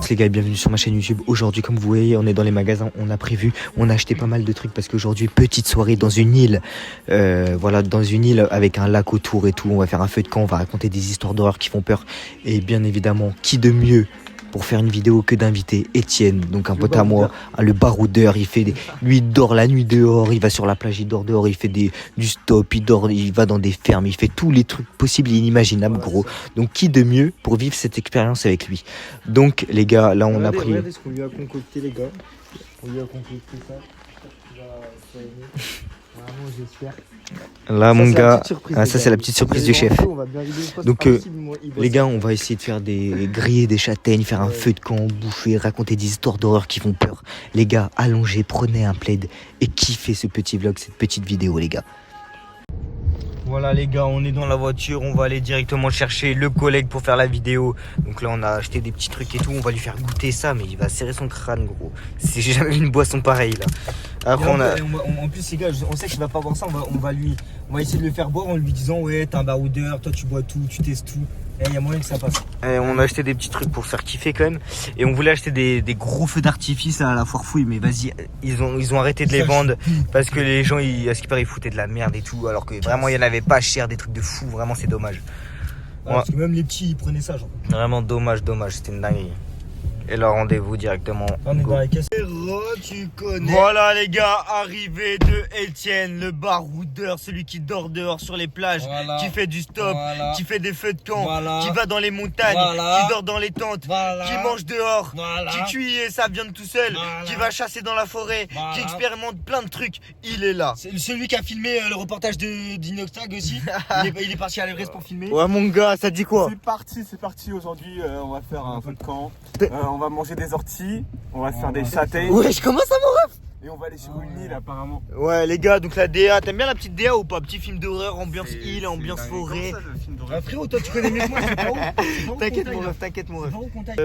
tous les gars et bienvenue sur ma chaîne YouTube. Aujourd'hui comme vous voyez on est dans les magasins, on a prévu, on a acheté pas mal de trucs parce qu'aujourd'hui petite soirée dans une île. Voilà, dans une île avec un lac autour et tout, on va faire un feu de camp, on va raconter des histoires d'horreur qui font peur. Et bien évidemment, qui de mieux pour faire une vidéo que d'inviter Étienne, donc un pote à moi, le baroudeur. Lui il dort la nuit dehors, il va sur la plage, il dort dehors, il fait du stop, il dort, il va dans des fermes, il fait tous les trucs possibles et inimaginables, gros. Donc qui de mieux pour vivre cette expérience avec lui. Donc les gars, là on a pris... Regardez ce qu'on lui a concocté les gars. On lui a concocté ça. Vraiment j'espère. Là mon gars, ça c'est c'est la petite surprise du chef. Donc les gars, on va essayer de faire griller des châtaignes, faire un feu de camp, bouffer, raconter des histoires d'horreur qui font peur. Les gars, allongez, prenez un plaid et kiffez ce petit vlog, cette petite vidéo les gars. Voilà les gars, on est dans la voiture, on va aller directement chercher le collègue pour faire la vidéo. Donc là on a acheté des petits trucs et tout, on va lui faire goûter ça, mais il va serrer son crâne gros. J'ai jamais vu une boisson pareille là. Après en plus les gars, on sait qu'il va pas boire ça, on va essayer de le faire boire en lui disant ouais t'es un baroudeur, toi tu bois tout, tu testes tout. Et il y a moyen que ça passe. On a acheté des petits trucs pour se faire kiffer quand même. Et on voulait acheter des gros feux d'artifice à la foire fouille. Mais vas-y, ils ont arrêté de les vendre. Parce que les gens, à ce qui paraît, ils foutaient de la merde et tout. Alors que vraiment, il n'y en avait pas cher, des trucs de fou. Vraiment, c'est dommage. Parce que même les petits, ils prenaient ça genre. Vraiment dommage. C'était une dinguerie. Et là, rendez-vous directement. On est dans la caisse. Tu connais. Voilà les gars, arrivée de Étienne, le baroudeur, celui qui dort dehors sur les plages, qui fait du stop, qui fait des feux de camp, qui va dans les montagnes, qui dort dans les tentes, qui mange dehors, qui cuit et ça vient de tout seul, qui va chasser dans la forêt, qui expérimente plein de trucs. Il est là. C'est celui qui a filmé le reportage d'Inoxtag aussi. il est parti à l'Everest pour filmer. Ouais mon gars, ça te dit quoi? C'est parti aujourd'hui, on va faire un feu de camp. On va manger des orties, on va se faire des châtaignes. Ouais, je commence à mon rêve. Et on va aller sur une île apparemment. Ouais les gars, donc la DA, t'aimes bien la petite DA ou pas? Petit film d'horreur, ambiance île, ambiance forêt. Frérot, toi tu connais mieux que moi, c'est pas où. T'inquiète mon ref.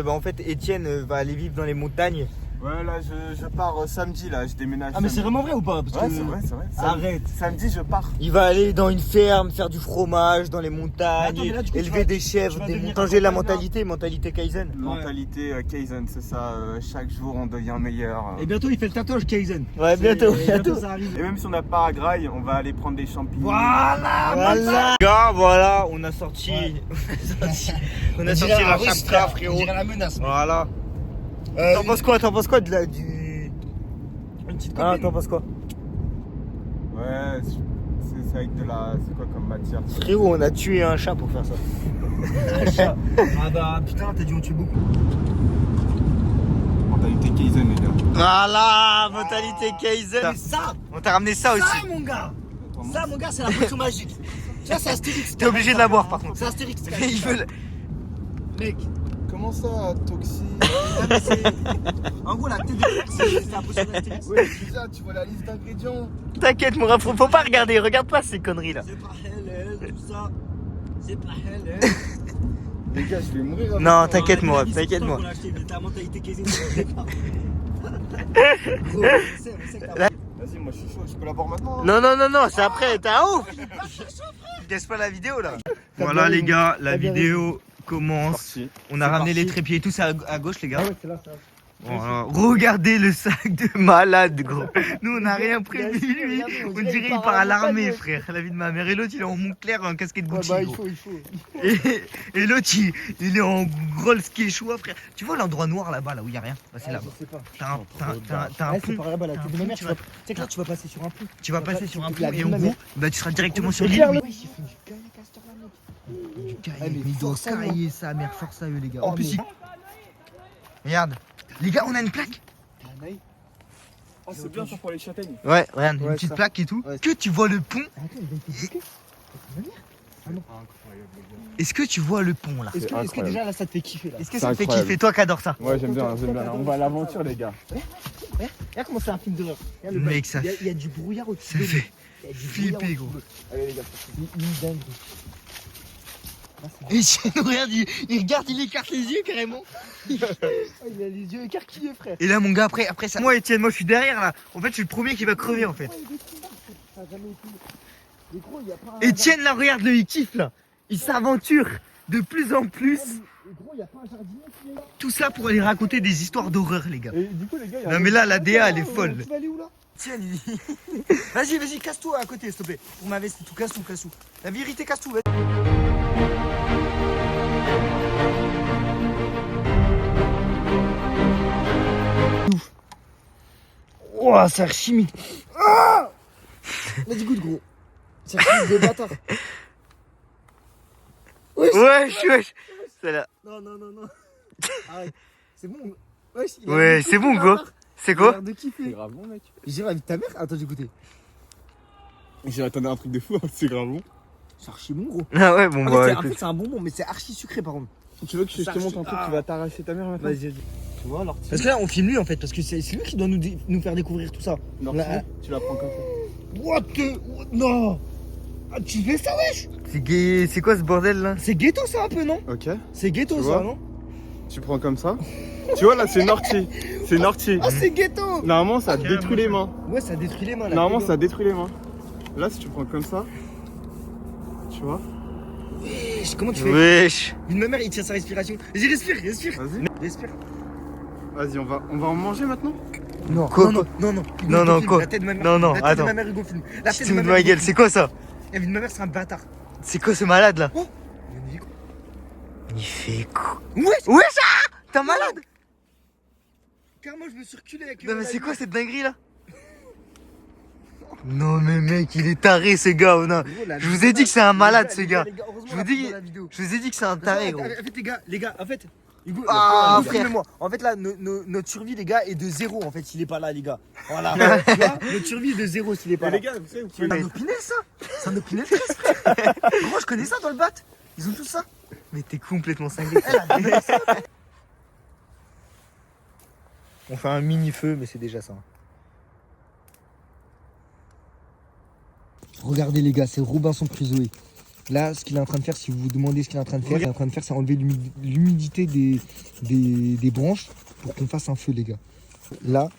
En fait Étienne va aller vivre dans les montagnes. Ouais là je pars samedi là, je déménage. Ah mais c'est vraiment vrai ou pas? Ouais c'est vrai. Arrête. Samedi je pars. Il va aller dans une ferme, faire du fromage dans les montagnes, mais là, du coup, élever des chèvres, changer la mentalité Kaizen. Mentalité Kaizen, c'est ça, chaque jour on devient meilleur. Et bientôt il fait le tatouage Kaizen. Ouais, bientôt. Ça arrive. Et même si on n'a pas à graille, on va aller prendre des champignons. Voilà. Gars, voilà, on a sorti la chapka, frérot. On dirait la menace. Voilà. T'en penses quoi de la du... Une petite Ah, copine. t'en penses quoi? Ouais, c'est avec de la... C'est quoi comme matière? Frérot, on a tué un chat pour faire ça. Ah bah putain, t'as dû en tuer beaucoup. Mentalité Kaizen les gars. Voilà, mentalité Kaizen. Mais ça, On t'a ramené ça aussi. mon gars. Ça mon gars, c'est la potion magique. Ça c'est Astérix. T'es obligé de la boire par contre. C'est Astérix. Il veut... Mec. Comment ça, toxique? En gros la tête de c'est la potion d'Astérix. Ouais, déjà, tu vois la liste d'ingrédients. T'inquiète mon ref, faut pas regarder, regarde pas ces conneries là. C'est pas elle, tout ça. C'est pas elle. Les gars, je vais mourir avec Non, ça. t'inquiète moi, t'inquiète-moi. Ta mentalité Kaizen. Vas-y, moi je suis chaud, je peux la boire maintenant hein? Non, c'est après, t'es un ouf. Casse pas la vidéo là. Voilà les gars, la vidéo commence. On a ramené les trépieds et tout, c'est à gauche les gars. Ah ouais, c'est là, ça. Voilà. Regardez le sac de malade gros. Nous on n'a rien prévu lui. On dirait il part à l'armée frère. La vie de ma mère. Et l'autre il est en Montclair en casquette Gucci. Bah, gros. il faut. Et l'autre il est en Rolls Quechua frère. Tu vois l'endroit noir là-bas là où il y a rien? Bah, c'est là-bas. Je sais pas. T'as un Ouais, pont. c'est par là-bas, la tête de ma mère. Tu Tu sais que là, tu vas passer sur un pont. Tu vas passer sur un pont La et vie en de ma gros mère. bah tu seras directement sur C'est l'île. clair, Oui. le mec, il fait du kayak à cette heure-là, mec. Du kayak, Ah, mais mais il doit force à moi. cailler sa mère, force à eux les gars. Oh, En plus, mais- regarde, les gars, on a une plaque. Ah, c'est bien sûr pour les châtaignes. Ouais, regarde, une Ouais, petite ça. plaque et tout. Ouais. Que tu vois le pont? Attends, il va être bloqué. Est-ce que tu vois le pont là? Est-ce que incroyable. déjà là, ça te fait kiffer là? Est-ce que C'est ça te fait incroyable. kiffer? Toi qui adore ça. Ouais, j'aime bien. On va à l'aventure, les gars. Regarde comment c'est un film d'horreur. Regarde le Mec, bail. ça Il y a du brouillard au-dessus Ça de fait Il y a du flipper, brouillard gros. au-dessus de Allez, les gars. Une dinguerie. Ah, c'est- Et Etienne, regarde, il regarde, il écarte les yeux carrément. Oh, il a les yeux écarquillés, frère. Et là, mon gars, après ça. Moi, Etienne, moi je suis derrière là. En fait, je suis le premier qui va crever en fait. Oh, il est tout bas, ça a jamais été. Mais gros, il y a pas un- Etienne, là, regarde-le, il kiffe là. Il s'aventure. de plus en plus. Gros, y a pas un jardinier qui est là. Tout ça pour aller raconter des histoires d'horreur, les gars. Et du coup, les gars, Non mais là, la DA, elle est Tu folle. vas aller où là? Tiens, Lily. Vas-y, casse-toi à côté, s'il te plaît. Pour ma veste et tout, casse tout. La vérité, casse tout. Vas-y. Ouf. Oh, c'est archimique. Ah, Vas-y, goûte, gros. C'est un de bâtard. wesh. C'est là. Non. Arrête. C'est bon. Wesh, il a Ouais, l'air de c'est bon, kiffer, gros. bâtard. C'est Il a quoi? l'air de C'est kiffer. grave bon, mec. J'ai avec ta mère. Attends, j'ai goûté. J'ai attendu un truc de fou, c'est grave bon. C'est archi bon, gros. Ah ouais, bon, En bah, fait, écoute. c'est un bonbon, mais c'est archi sucré par contre. Tu veux que je te montre un truc Ah. qui va t'arracher ta mère maintenant? Vas-y. Tu vois, l'ortie. Parce que là, on filme lui en fait, parce que c'est lui qui doit nous faire découvrir tout ça. L'ortie, Là. tu la prends comme ça. What the. Non. Ah, tu fais ça, wesh? C'est quoi ce bordel là? C'est ghetto ça un peu, non? Ok. C'est ghetto Tu ça, vois non? Tu prends comme ça. Tu vois, là, c'est une ortie. C'est une ortie. Ah, c'est ghetto. Normalement, ça détruit les mains. Ouais, ça détruit les mains là. Normalement, ça détruit les mains. Là, si tu prends comme ça, tu vois. Wesh, comment tu fais? Wesh. Une ma mère, il tient sa respiration. Vas-y, respire. Vas-y. Respire. Vas-y, on va en manger maintenant. Non, Quoi, non, Non, non, quoi? La tête de ma mère, Non, la tête attends. de ma mère, Hugo filme. La tête Tu de te ma de mère. ma gueule, c'est quoi ça? La vie de ma mère, c'est un bâtard. C'est quoi ce malade là? Oh. Il fait quoi? Wesh, Wesh, ah, t'es un malade? carrément, je me suis reculé avec Non mais la c'est quoi lumière. cette dinguerie là? Non mais mec, il est taré ce gars, oh, non. Gros, la Je vous vidéo, ai dit que c'est un malade ce les gars. les heureusement, Je on a vous dis- pris dans la vidéo. Je vous ai dit que c'est un taré gros. En fait, les gars, en fait, Hugo, Ah, Hugo, frère. filme-moi. En fait, là, notre survie, les gars, est de 0. En fait, il est pas là, les gars. Voilà. Tu vois, notre survie est de 0 s'il est pas Et là. les gars, vous savez, vous C'est pouvez. un opinel, ça. C'est un opinel triste, frère. Gros, je connais ça dans le bat. Ils ont tout ça. Mais t'es complètement cinglé. On fait un mini feu, mais c'est déjà ça. Regardez, les gars, c'est Robinson Crusoe. Là, ce qu'il est en train de faire, si vous vous demandez ce qu'il est en train de faire, c'est enlever l'humidité des branches pour qu'on fasse un feu, les gars. Là,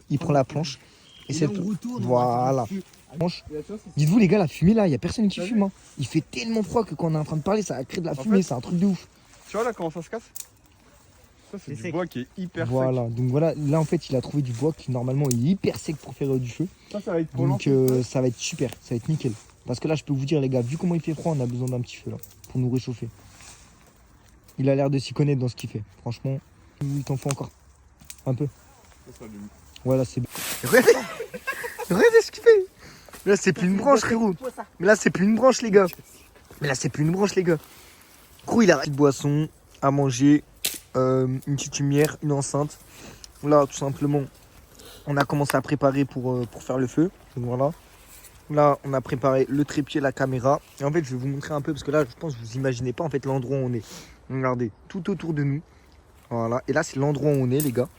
il prend la planche. Et cette voilà. Planche. Dites-vous, les gars, la fumée là, il n'y a personne qui fume. Hein. Il fait tellement froid que quand on est en train de parler, ça crée de la fumée, c'est un truc de ouf. Tu vois là comment ça se casse? Ça, c'est C'est du sec. bois qui est hyper Voilà, donc voilà, là en fait, il a trouvé du bois qui normalement est hyper sec pour faire du feu. sec. Ça va être pour Donc ça va être super, ça va être nickel. Parce que là, je peux vous dire, les gars, vu comment il fait froid, on a besoin d'un petit feu là pour nous réchauffer. Il a l'air de s'y connaître dans ce qu'il fait. Franchement, il t'en faut encore un peu. Voilà, c'est bien. Regardez ce qu'il fait. Là c'est plus une branche frérot. Mais là c'est plus une branche les gars. Gros il a une petite boisson à manger, une petite lumière, une enceinte. Là tout simplement on a commencé à préparer pour faire le feu. Donc voilà. Là on a préparé le trépied, la caméra. Et en fait je vais vous montrer un peu parce que là je pense que vous imaginez pas en fait l'endroit où on est. Regardez, tout autour de nous. Voilà. Et là c'est l'endroit où on est les gars.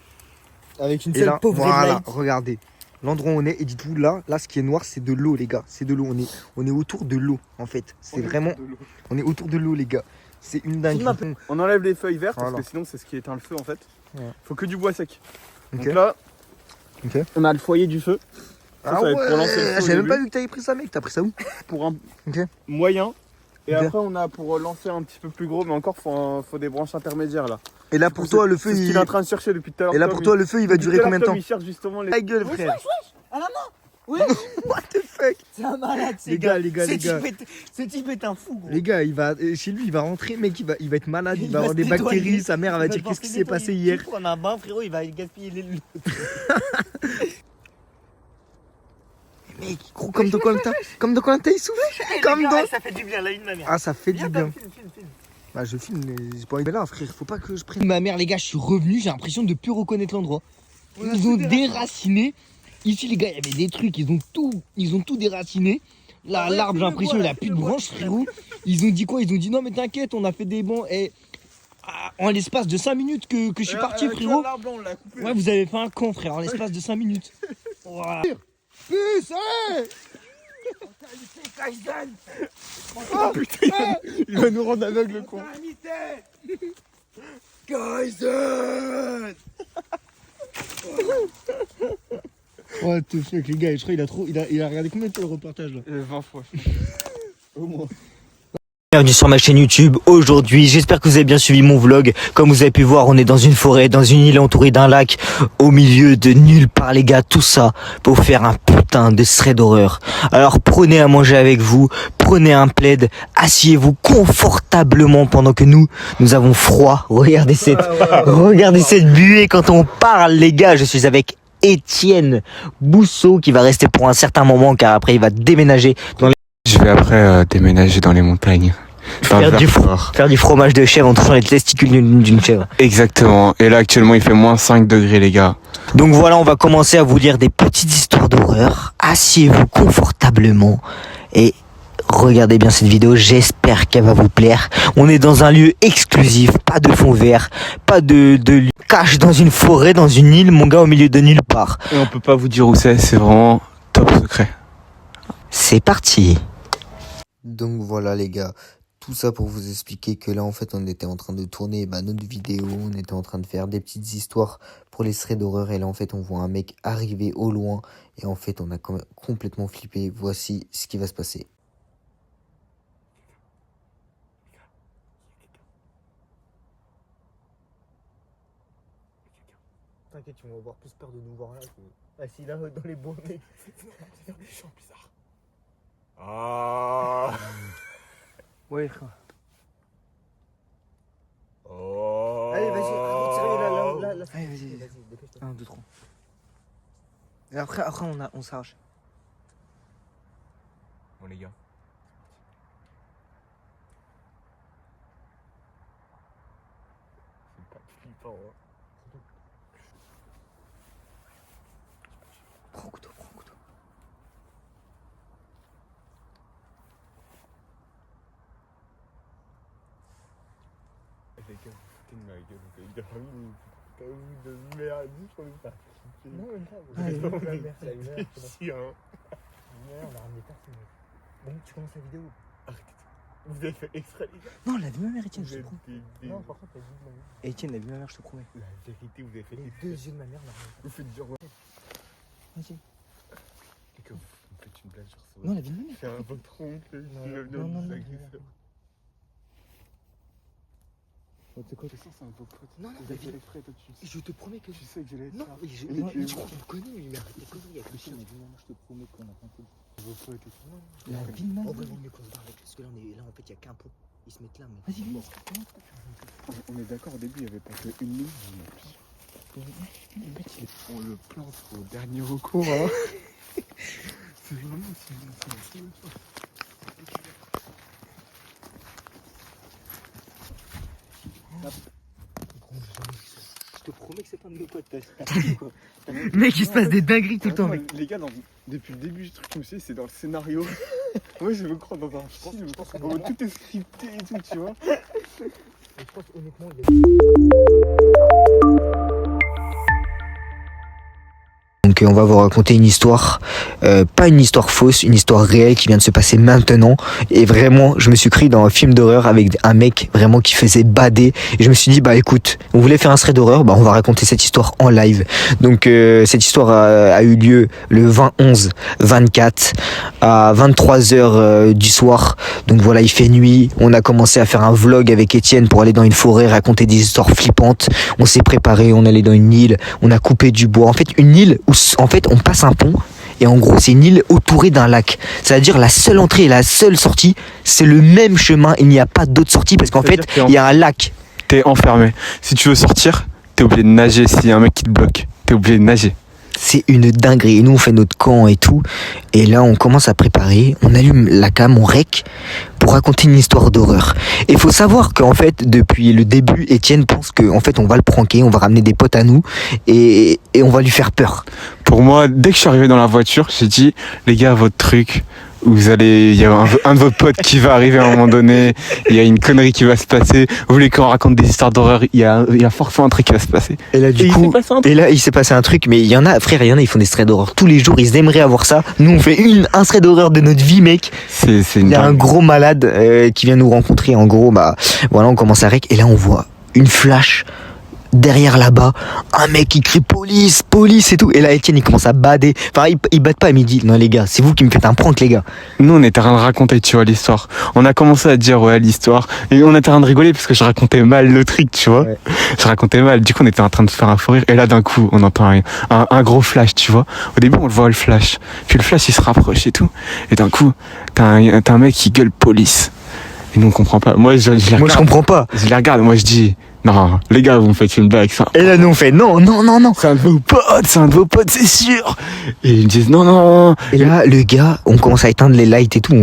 Avec une Et là, voilà, regardez. L'endroit où on est, et dites-vous là, ce qui est noir, c'est de l'eau, les gars. C'est de l'eau. On est autour de l'eau, en fait. C'est vraiment. On est autour de l'eau, les gars. C'est une dinguerie. On enlève les feuilles vertes Voilà. parce que sinon c'est ce qui éteint le feu en fait. Ouais. Faut que du bois sec. Ok. Donc là, Ok. on a le foyer du feu. Ça, Ah ça va être pour lancer le ouais, feu au j'avais même début. pas vu que t'avais pris ça, mec. T'as pris ça où? Pour un Ok. moyen. Et Ok. après on a pour lancer un petit peu plus gros, mais encore faut des branches intermédiaires là. Et là, pour toi, le feu, C'est ce il. qu'il est en train de chercher depuis tout à l'heure. Et là, Tom, pour toi, le feu, il va depuis durer tout à combien de l'heure, temps? Tom, il cherche justement les. Ta gueule, frère. À la main. Oui. What the fuck? C'est un malade, Les gars, les gars. Ce type est un fou, gros. Les gars, chez lui, il va rentrer, mec, il va être malade, il Il va va avoir se des nettoyer. bactéries, sa mère elle va dire qu'est-ce qui s'est passé hier. On a un bain, frérot, il va gaspiller les. Mec, gros, comme dans Koh-Lanta, il souffle. Comme dans. Ça fait du bien, la une de ma mère. Ah, ça fait du bien. Filme. Bah, je filme, mais j'ai pas envie. Mais là, frère, faut pas que je prenne. Ma mère, les gars, je suis revenu, j'ai l'impression de plus reconnaître l'endroit. Ils ont déraciné. Ici, les gars, il y avait des trucs, ils ont tout déraciné. Là, l'arbre, j'ai l'impression, il a plus de branches, frérot. Ils ont dit quoi? Ils ont dit non, mais t'inquiète, on a fait des bancs. Et en l'espace de 5 minutes que je suis parti, frérot. Ouais, vous avez fait un con, frère, en l'espace de 5 minutes. Voilà. Puce, hey. Oh putain, il va nous rendre aveugle con. Kaizen. What the fuck, les gars, je crois qu'il a regardé combien de temps le reportage là? 20 fois. Au moins. Bienvenue sur ma chaîne YouTube. Aujourd'hui, j'espère que vous avez bien suivi mon vlog. Comme vous avez pu voir, on est dans une forêt, dans une île entourée d'un lac, au milieu de nulle part les gars, tout ça pour faire un putain de thread d'horreur. Alors prenez à manger avec vous, prenez un plaid, asseyez-vous confortablement pendant que nous avons froid. Regardez cette buée quand on parle les gars. Je suis avec Étienne Bousseau qui va rester pour un certain moment car après il va déménager dans les... Je vais après déménager dans les montagnes. Faire du fromage de chèvre en touchant les testicules d'une chèvre. Exactement. Et là actuellement il fait moins 5 degrés les gars. Donc voilà, on va commencer à vous lire des petites histoires d'horreur. Asseyez-vous confortablement et regardez bien cette vidéo, j'espère qu'elle va vous plaire. On est dans un lieu exclusif, pas de fond vert, pas de cache dans une forêt, dans une île, mon gars, au milieu de nulle part. Et on peut pas vous dire où c'est vraiment top secret. C'est parti. Donc voilà les gars, tout ça pour vous expliquer que là en fait on était en train de tourner notre vidéo, on était en train de faire des petites histoires pour les threads d'horreur et là en fait on voit un mec arriver au loin et en fait on a complètement flippé. Voici ce qui va se passer. T'inquiète, tu vas avoir plus peur de nous voir là assis là dans les beaux mecs. Des gens bizarres. Ah. Ouais frère. Oh. Allez vas-y, raconte sérieux là. Allez vas-y, dépêche-toi. 1, 2, 3. Et après on s'arrache. Bon les gars. C'est pas flippant hein. Prends un couteau. Les gars, vous foutez de ma gueule, vous avez dormi, putain de merde, je peux pas flipper. Non, même pas. Allez, Non, vas-y. la merde, Ici, hein. on a ramené personne. Bon, tu commences la vidéo. Arrêtez. Vous avez fait exprès, les gars. Non, la vie de ma mère, Étienne, Vous je te êtes promets. Non, par contre, t'as dit de ma mère. Étienne, la vie de ma mère, je te promets. La vérité, vous avez fait Les exprès. deux yeux de ma mère, là. Vous faites genre. Vas-y. Et que vous me faites une blague, genre ça. Non, la vie de ma mère. C'est un votre oncle qui va venir non, nous non, agresser. C'est quoi? C'est ça, c'est un beau pote. Non, Vous avez fait exprès, toi, tu sais. Je te promets que Tu sais que j'allais être non, ça. je crois qu'on me connaît, lui, mais arrête tes conneries avec le chien. Je te promets qu'on a compris. Vos potes et tout. La vie de ma En mère. vrai, vaut mieux qu'on se barre avec, parce que là, en fait, il n'y a qu'un pont. Ils se mettent là, mais. Vas-y, viens. On est d'accord, au début, il n'y avait pas que une ligne, il y en a plus. Le mec, il prend le plan au dernier recours, hein. C'est vraiment c'est la seule chose. Je te promets que c'est pas de mes potes, t'as quoi. Mec, il se passe des dingueries tout le temps, mec. Les gars, depuis le début du truc, je me suis dit, c'est dans le scénario. Moi, je me crois dans un film. Où tout est scripté et tout, tu vois. Je pense honnêtement, il y a. Donc on va vous raconter une histoire, pas une histoire fausse, une histoire réelle qui vient de se passer maintenant. Et vraiment, je me suis cru dans un film d'horreur avec un mec vraiment qui faisait bader. Et je me suis dit, bah écoute, on voulait faire un thread d'horreur, bah on va raconter cette histoire en live. Donc cette histoire a eu lieu le 20-11-24 à 23h du soir. Donc voilà, il fait nuit. On a commencé à faire un vlog avec Étienne pour aller dans une forêt, raconter des histoires flippantes. On s'est préparé, on allait dans une île, on a coupé du bois. En fait, une île où en fait on passe un pont et en gros c'est une île entourée d'un lac, c'est-à-dire la seule entrée et la seule sortie c'est le même chemin, il n'y a pas d'autre sortie parce qu'en fait il y a un lac. T'es enfermé. Si tu veux sortir, t'es obligé de nager. S'il y a un mec qui te bloque, t'es obligé de nager. C'est une dinguerie. Et nous on fait notre camp et tout. Et là on commence à préparer. On allume la cam, on rec pour raconter une histoire d'horreur. Et il faut savoir qu'en fait depuis le début Étienne pense qu'en fait on va le pranker, on va ramener des potes à nous et on va lui faire peur. Pour moi, dès que je suis arrivé dans la voiture, j'ai dit, les gars, votre truc, il y a un de vos potes qui va arriver à un moment donné, il y a une connerie qui va se passer, vous voulez qu'on raconte des histoires d'horreur, il y a forcément un truc qui va se passer. Et là du coup, il s'est passé un truc, mais il y en a, frère, ils font des threads d'horreur tous les jours, ils aimeraient avoir ça. Nous on fait un thread d'horreur de notre vie, mec. Il y a un gros malade qui vient nous rencontrer, en gros, bah voilà, on commence à rec, et là on voit une flash derrière là-bas, un mec qui crie police, police et tout. Et là, Etienne, il commence à bader. Enfin, il bade pas, mais il dit, non les gars, c'est vous qui me faites un prank, les gars. Nous, on était en train de raconter, tu vois, l'histoire. On a commencé à dire, ouais, l'histoire. Et on était en train de rigoler parce que je racontais mal le truc, tu vois. Ouais. Je racontais mal. Du coup, on était en train de se faire un fou rire. Et là, d'un coup, on entend un gros flash, tu vois. Au début, on le voit, le flash. Puis le flash, il se rapproche et tout. Et d'un coup, t'as un mec qui gueule police. Et nous, on comprend pas. Moi, je les regarde. Moi, je comprends pas. Je les regarde. Moi, je dis, non, les gars, vous me faites une blague, ça. Et là, nous, on fait, non, non, non, non. C'est un de vos potes, c'est sûr. Et ils me disent, non, non. Et là, le gars, on commence à éteindre les lights et tout.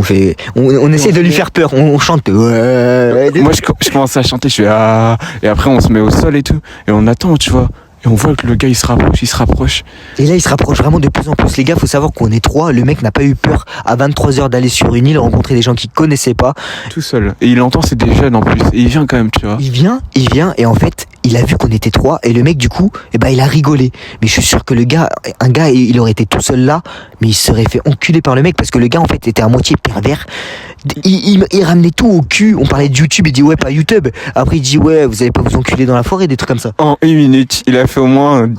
On essaie de lui faire peur. On chante. Ouais. Moi, je commence à chanter, je fais, ah. Et après, on se met au sol et tout. Et on attend, tu vois. Et on voit que le gars, il se rapproche. Et là, il se rapproche vraiment de plus en plus. Les gars, faut savoir qu'on est 3. Le mec n'a pas eu peur à 23h d'aller sur une île, rencontrer des gens qu'il connaissait pas. Tout seul. Et il entend, c'est des jeunes en plus. Et il vient quand même, tu vois. Il vient, et en fait, il a vu qu'on était 3. Et le mec, du coup, il a rigolé. Mais je suis sûr que un gars, il aurait été tout seul là, mais il serait fait enculer par le mec parce que le gars, en fait, était à moitié pervers. Il ramenait tout au cul. On parlait de YouTube, il dit ouais, pas YouTube. Après, il dit ouais, vous allez pas vous enculer dans la forêt, des trucs comme ça. En 1 minute, il a fait au moins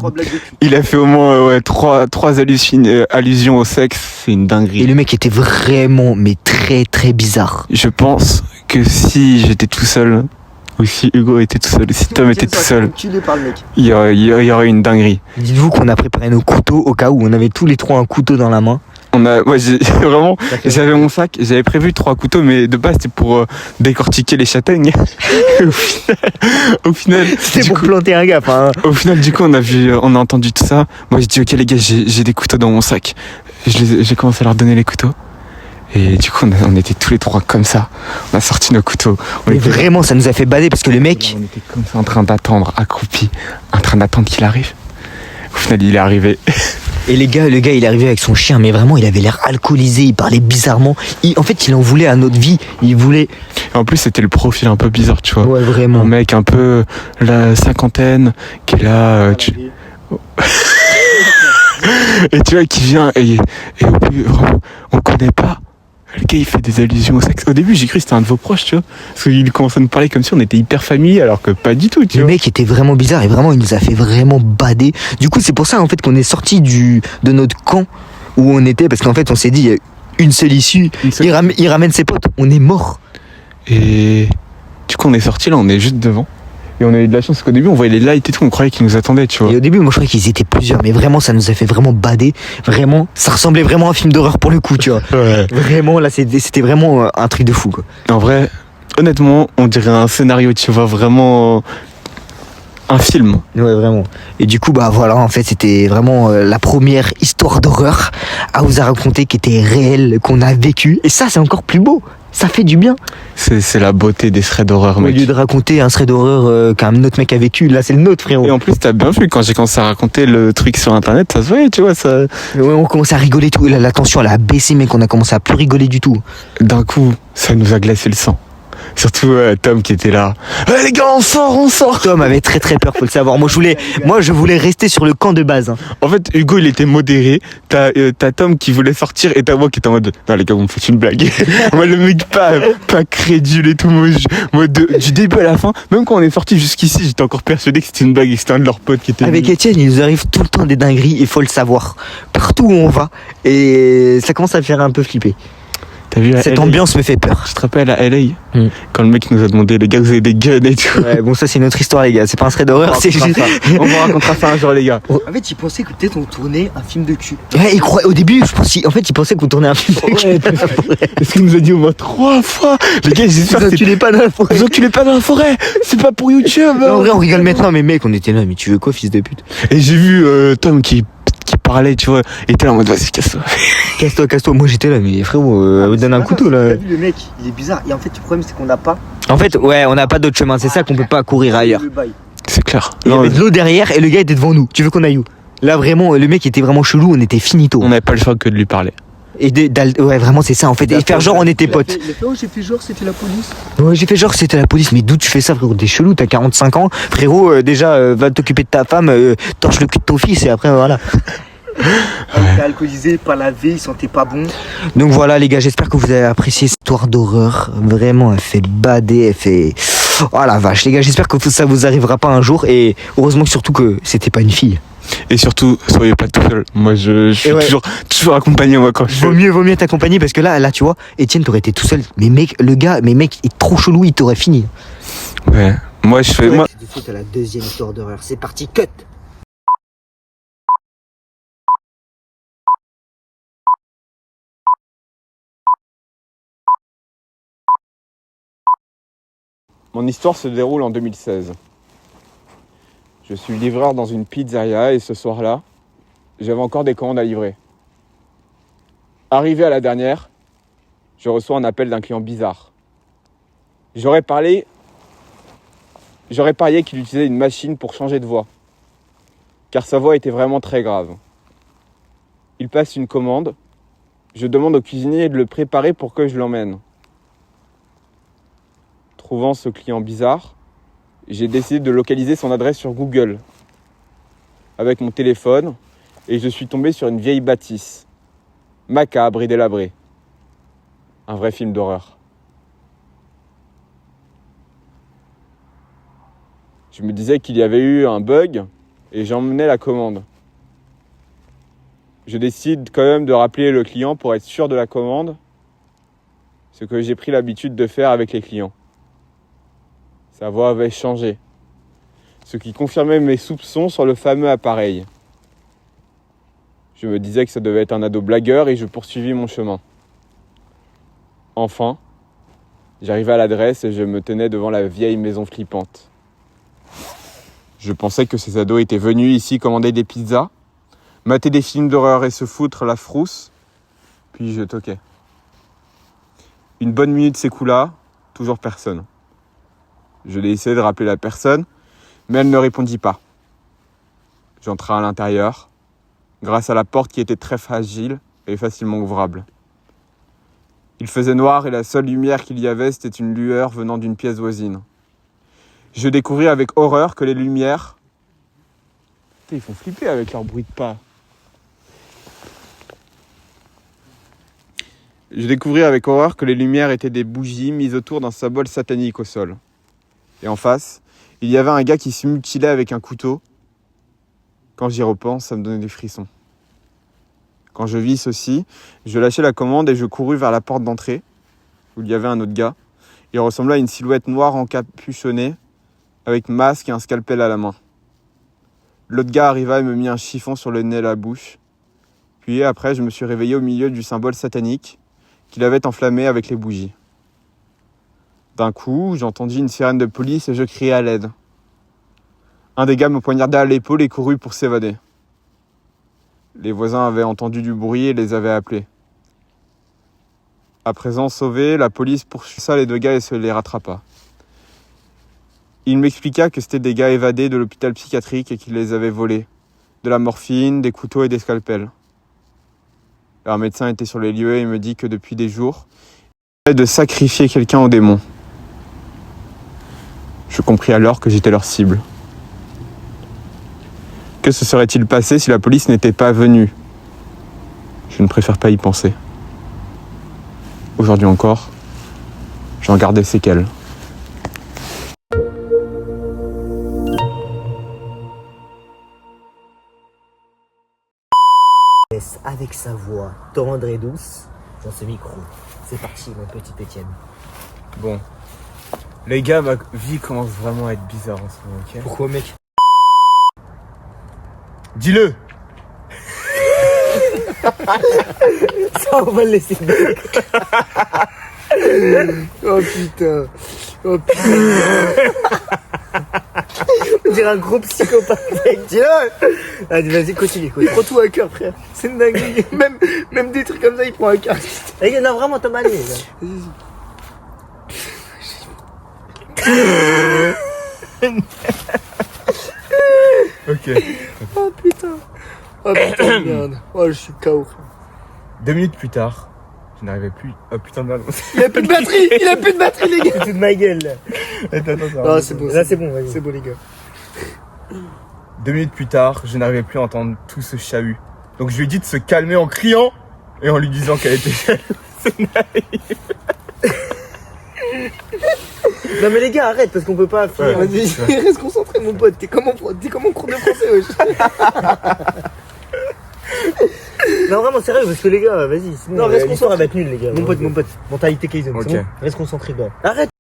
trois allusions au sexe. C'est une dinguerie. Et le mec était vraiment, mais très, très bizarre. Je pense que si j'étais tout seul, ou si Hugo était tout seul, ou si Tom était tout seul, il y aurait une dinguerie. Dites-vous qu'on a préparé nos couteaux au cas où on avait tous les 3 un couteau dans la main. J'avais mon sac, j'avais prévu 3 couteaux, mais de base c'était pour décortiquer les châtaignes. au final, C'était pour planter un gars. Au final, du coup, on a entendu tout ça. Moi, j'ai dit ok les gars, j'ai des couteaux dans mon sac. J'ai commencé à leur donner les couteaux. Et du coup, on était tous les 3 comme ça. On a sorti nos couteaux. Mais vraiment, ça nous a fait bader parce que le mec. On était comme ça en train d'attendre, accroupi, en train d'attendre qu'il arrive. Au final, il est arrivé. Et le gars, il est arrivé avec son chien, mais vraiment, il avait l'air alcoolisé, il parlait bizarrement. En fait, il en voulait à notre vie. Il voulait. Et en plus, c'était le profil un peu bizarre, tu vois. Ouais, vraiment. Un mec un peu la cinquantaine, qui est là. Et tu vois, qui vient et au plus, vraiment, on connaît pas. Le gars, il fait des allusions au sexe. Au début, j'ai cru que c'était un de vos proches, tu vois. Parce qu'il commençait à nous parler comme si on était hyper familier, alors que pas du tout, tu Le vois. mec était vraiment bizarre et vraiment, il nous a fait vraiment bader. Du coup, c'est pour ça, en fait, qu'on est sorti de notre camp où on était, parce qu'en fait, on s'est dit, il y a une seule issue. Il ramène ses potes, on est mort. Et du coup, on est sorti là, on est juste devant. Et on a eu de la chance parce qu'au début, on voyait les lights et tout, on croyait qu'ils nous attendaient, tu vois. Et au début, moi, je croyais qu'ils étaient plusieurs, mais vraiment, ça nous a fait vraiment bader. Vraiment, ça ressemblait vraiment à un film d'horreur pour le coup, tu vois. Ouais. Vraiment, là, c'était vraiment un truc de fou, quoi. En vrai, honnêtement, on dirait un scénario, tu vois, vraiment un film. Ouais, vraiment. Et du coup, voilà, en fait, c'était vraiment la première histoire d'horreur à vous raconter qui était réelle, qu'on a vécu. Et ça, c'est encore plus beau. Ça fait du bien. C'est la beauté des threads d'horreur, Au mec. lieu de raconter un thread d'horreur qu'un autre mec a vécu, là, c'est le nôtre, frérot. Et en plus, t'as bien vu, quand j'ai commencé à raconter le truc sur internet, ça se voyait, tu vois, ça. Ouais, on commençait à rigoler tout. La tension, elle a baissé, mec. On a commencé à plus rigoler du tout. D'un coup, ça nous a glacé le sang. Surtout Tom qui était là. Les gars, on sort. Tom avait très très peur, faut le savoir. Moi, je voulais rester sur le camp de base. Hein. En fait, Hugo, il était modéré. T'as Tom qui voulait sortir et t'as moi qui était en mode non, les gars, vous me faites une blague. Moi, le mec, pas crédule et tout. Moi, du début à la fin, même quand on est sorti jusqu'ici, j'étais encore persuadé que c'était une blague et que c'était un de leurs potes qui était. Avec Etienne, il nous arrive tout le temps des dingueries, il faut le savoir. Partout où on va. Et ça commence à faire un peu flipper. T'as vu Cette LA, ambiance me fait peur. Tu te rappelles à LA Mm. quand le mec nous a demandé les gars, vous avez des guns et tout. Ouais, bon, ça, c'est une autre histoire, les gars. C'est pas un thread d'horreur, c'est juste. On vous racontera ça un jour, les gars. En fait, il pensait que peut-être on tournait un film de cul. Ouais, au début, il pensait qu'on tournait un film de cul. Parce qu'il nous a dit au moins 3 fois. Les gars, j'espère que Tu n'es pas dans la forêt. vous enculez pas dans la forêt. C'est pas pour YouTube. En vrai, on rigole maintenant, mais mec, on était là, mais tu veux quoi, fils de pute? Et j'ai vu Tom qui parlait, tu vois, et était là en mode vas-y, casse-toi. Casse-toi. Moi, j'étais là, mais frérot, me donne un couteau, là. T'as vu le mec, il est bizarre. Et en fait, le problème, c'est qu'on n'a pas. En fait, ouais, on n'a pas d'autre chemin. C'est ça qu'on peut pas courir ailleurs. Le bail. C'est clair. Il y Non, avait de l'eau derrière et le gars était devant nous. Tu veux qu'on aille où? Là, vraiment, le mec était vraiment chelou, on était finito. on n'avait pas le choix que de lui parler. Et ouais, vraiment, c'est ça, en fait. Et faire genre, on était potes. Il a fait, oh, j'ai fait genre, c'était la police. Ouais, j'ai fait genre, c'était la police. Mais d'où tu fais ça, frérot? T'es chelou, t'as 45 ans. Frérot, déjà, va t'occuper de ta femme, torche le cul de ton fils et après, voilà. Il était alcoolisé, pas lavé, il sentait pas bon. Donc voilà, les gars, j'espère que vous avez apprécié cette histoire d'horreur. Vraiment, elle fait bader, elle fait. Oh la vache, les gars, j'espère que ça vous arrivera pas un jour. Et heureusement que surtout que c'était pas une fille. Et surtout, soyez pas tout seul. Moi, je suis ouais. toujours accompagné, moi, quand je Vaut mieux t'accompagner parce que là, tu vois, Étienne, t'aurais été tout seul. Mais mec, il est trop chelou, il t'aurait fini. Ouais. Moi, je fais. Moi... Tout de suite à la deuxième histoire d'horreur. C'est parti, cut. Mon histoire se déroule en 2016. Je suis livreur dans une pizzeria et ce soir-là, j'avais encore des commandes à livrer. Arrivé à la dernière, je reçois un appel d'un client bizarre. J'aurais parié qu'il utilisait une machine pour changer de voix, car sa voix était vraiment très grave. Il passe une commande, je demande au cuisinier de le préparer pour que je l'emmène. Trouvant ce client bizarre, j'ai décidé de localiser son adresse sur Google avec mon téléphone et je suis tombé sur une vieille bâtisse, macabre et délabrée. Un vrai film d'horreur. Je me disais qu'il y avait eu un bug et j'emmenais la commande. Je décide quand même de rappeler le client pour être sûr de la commande, ce que j'ai pris l'habitude de faire avec les clients. Sa voix avait changé, ce qui confirmait mes soupçons sur le fameux appareil. Je me disais que ça devait être un ado blagueur et je poursuivis mon chemin. Enfin, j'arrivais à l'adresse et je me tenais devant la vieille maison flippante. Je pensais que ces ados étaient venus ici commander des pizzas, mater des films d'horreur et se foutre la frousse, puis je toquais. Une bonne minute s'écoula, toujours personne. Je l'ai essayé de rappeler la personne, mais elle ne répondit pas. J'entrai à l'intérieur, grâce à la porte qui était très fragile et facilement ouvrable. Il faisait noir et la seule lumière qu'il y avait, c'était une lueur venant d'une pièce voisine. Je découvris avec horreur que les lumières... Putain, ils font flipper avec leur bruit de pas. Je découvris avec horreur que les lumières étaient des bougies mises autour d'un symbole satanique au sol. Et en face, il y avait un gars qui se mutilait avec un couteau. Quand j'y repense, ça me donnait des frissons. Quand je vis ceci, je lâchai la commande et je courus vers la porte d'entrée, où il y avait un autre gars. Il ressemblait à une silhouette noire encapuchonnée, avec masque et un scalpel à la main. L'autre gars arriva et me mit un chiffon sur le nez et la bouche. Puis après, je me suis réveillé au milieu du symbole satanique qu'il avait enflammé avec les bougies. D'un coup, j'entendis une sirène de police et je criai à l'aide. Un des gars me poignarda à l'épaule et courut pour s'évader. Les voisins avaient entendu du bruit et les avaient appelés. À présent sauvés, la police poursuivit les deux gars et se les rattrapa. Il m'expliqua que c'était des gars évadés de l'hôpital psychiatrique et qu'ils les avaient volés. De la morphine, des couteaux et des scalpels. Un médecin était sur les lieux et me dit que depuis des jours, il avait de sacrifier quelqu'un au démon. Je compris alors que j'étais leur cible. Que se serait-il passé si la police n'était pas venue ? Je ne préfère pas y penser. Aujourd'hui encore, j'en garde des séquelles. Avec sa voix tendre et douce dans ce micro. C'est parti, mon petit Étienne. Bon. Les gars, ma vie commence vraiment à être bizarre en ce moment, ok ? Pourquoi, mec? Dis-le ! Ça, on va le laisser. Oh putain. Oh putain. On dirait un gros psychopathe, mec. Dis-le. Allez, vas-y, continue. Il prend tout à cœur, frère. C'est une dinguerie. Même des trucs comme ça, il prend à cœur. Non, vraiment, t'as mal. Ok. Oh putain. Oh putain de merde. Oh, je suis KO. 2 minutes plus tard, je n'arrivais plus. Oh putain de merde. Il a plus de batterie. Il a plus de batterie, les gars. C'est de ma gueule, là. Attends, ça Ah, c'est bon. Là, c'est bon, vas-y. C'est bon, les gars. 2 minutes plus tard, je n'arrivais plus à entendre tout ce chahut. Donc je lui ai dit de se calmer en criant et en lui disant qu'elle était jalouse. C'est naïf. Non mais les gars, arrête parce qu'on peut pas finir. Ouais. Vas-y, reste concentré, mon pote. T'es comme en cours de français, wesh. Non vraiment sérieux parce que les gars, vas-y. Sinon, Non, reste l'histoire concentré. elle va être nulle les gars. Mon pote. Mentalité Kaizen. Ok. C'est bon reste concentré dedans. Arrête.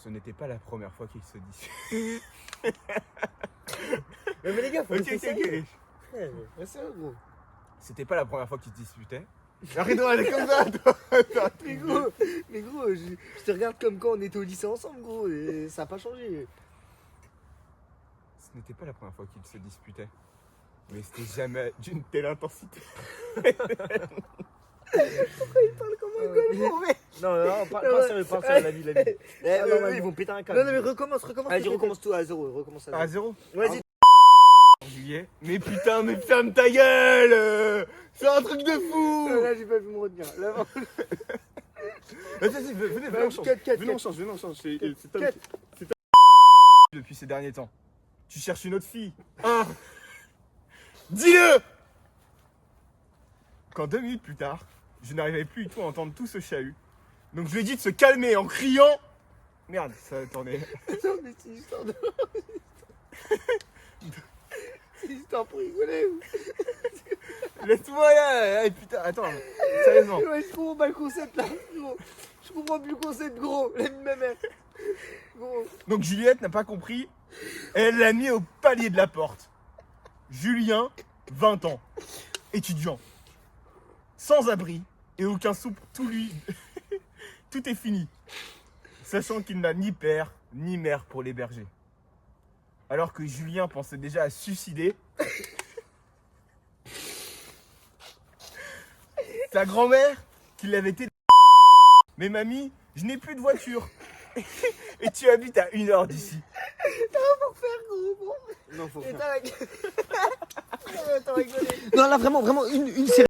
Ce n'était pas la première fois qu'ils se disent. Mais les gars, faut rester sérieux. Frère, Reste sérieux, gros. C'était pas la première fois qu'ils se disputaient. Arrête-toi, elle est comme ça, toi. Mais gros, je te regarde comme quand on était au lycée ensemble, gros, et ça a pas changé. Ce n'était pas la première fois qu'ils se disputaient. Mais c'était jamais d'une telle intensité. Non, pas sérieux, la vie. non, Ils vont péter un câble. Non, mais recommence. Vas-y, recommence tout à zéro, recommence à zéro. À zéro. Vas-y. Juillet. Mais putain, mais ferme ta gueule. C'est un truc de fou. Là, j'ai pas pu me retenir. Là, Vas-y, venez, on change. Venez, on change. C'est Tom. Depuis ces derniers temps. Tu cherches une autre fille. Hein. Dis-le. Quand 2 minutes plus tard, je n'arrivais plus du tout à entendre tout ce chahut. Donc je lui ai dit de se calmer en criant. Merde, ça a tourné. Non, mais c'est une histoire de. C'est une histoire pour rigoler. Laisse-moi là. Eh, putain, attends. Sérieusement. Ouais, je comprends pas le concept là, gros. Je comprends plus le concept, gros. La vie de ma mère. Gros. Donc Juliette n'a pas compris. Elle l'a mis au palier de la porte. Julien, 20 ans, étudiant, sans abri et aucun sou pour tout lui. Tout est fini, sachant qu'il n'a ni père ni mère pour l'héberger. Alors que Julien pensait déjà à se suicider, sa grand-mère qui l'avait été. Mais mamie, je n'ai plus de voiture. Et tu habites à 1 heure d'ici. Gros. Non, faut Et t'as la gueule. T'as rigolé. Non, là, vraiment, une série.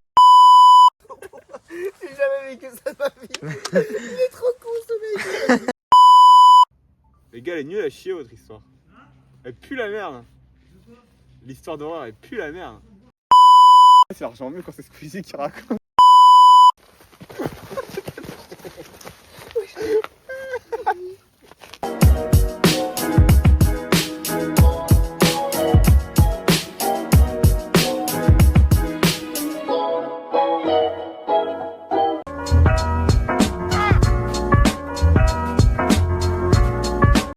J'ai jamais vécu ça de ma vie. Il est trop con, ce mec. Les gars, elle est nulle à chier votre histoire. Elle pue la merde. L'histoire d'horreur, elle pue la merde. C'est vachement mieux quand c'est Squeezie qui raconte.